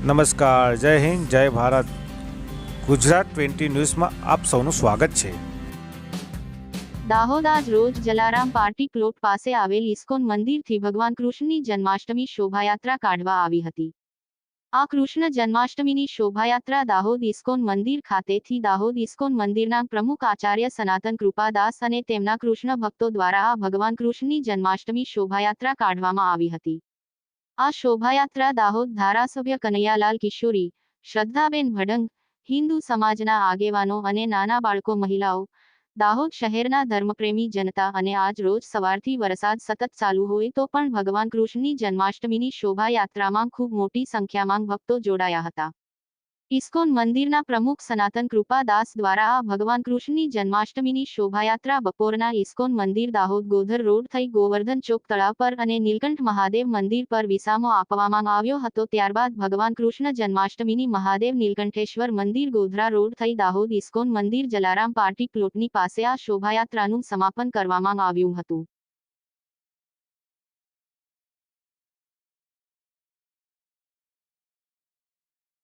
નમસ્કાર, જય હિન્દ, જય ભારત. ગુજરાત 20 ન્યૂઝમાં આપ સૌનું સ્વાગત છે. દાહોદ આજ રોજ જલારામ પાર્ટી પ્લોટ પાસે આવેલ ઇસ્કોન મંદિરથી ભગવાન કૃષ્ણની જન્માષ્ટમી શોભાયાત્રા કાઢવા આવી હતી. આ કૃષ્ણ જન્માષ્ટમીની શોભાયાત્રા દાહોદ ઇસ્કોન મંદિર ખાતેથી દાહોદ ઇસ્કોન મંદિરના પ્રમુખ આચાર્ય સનાતન કૃપાદાસ અને તેમના કૃષ્ણ ભક્તો દ્વારા આ ભગવાન કૃષ્ણની જન્માષ્ટમી શોભાયાત્રા કાઢવામાં આવી હતી. આ શોભાયાત્રા દાહોદ ધારાસભ્ય કનૈયાલાલ કિશોરી, શ્રદ્ધાબેન ભડંગ, હિન્દુ સમાજના આગેવાનો અને નાના બાળકો, મહિલાઓ, દાહોદ શહેરના ધર્મપ્રેમી જનતા અને આજ રોજ સવારથી વરસાદ સતત ચાલુ હોય તો પણ ભગવાન કૃષ્ણની જન્માષ્ટમીની શોભાયાત્રામાં ખૂબ મોટી સંખ્યામાં ભક્તો જોડાયા હતા. ઇસ્કોન મંદિરના પ્રમુખ સનાતન કૃપાદાસ દ્વારા આ ભગવાન કૃષ્ણની જન્માષ્ટમીની શોભાયાત્રા બપોરના ઇસ્કોન મંદિર દાહોદ ગોધર રોડ થઈ ગોવર્ધન ચોક તળાવ પર અને નીલકંઠ મહાદેવ મંદિર પર વિસામો આપવામાં આવ્યો હતો. ત્યારબાદ ભગવાન કૃષ્ણ જન્માષ્ટમીની મહાદેવ નીલકંઠેશ્વર મંદિર ગોધરા રોડ થઈ દાહોદ ઇસ્કોન મંદિર જલારામ પાર્ટી પ્લોટની પાસે આ શોભાયાત્રાનું સમાપન કરવામાં આવ્યું હતું.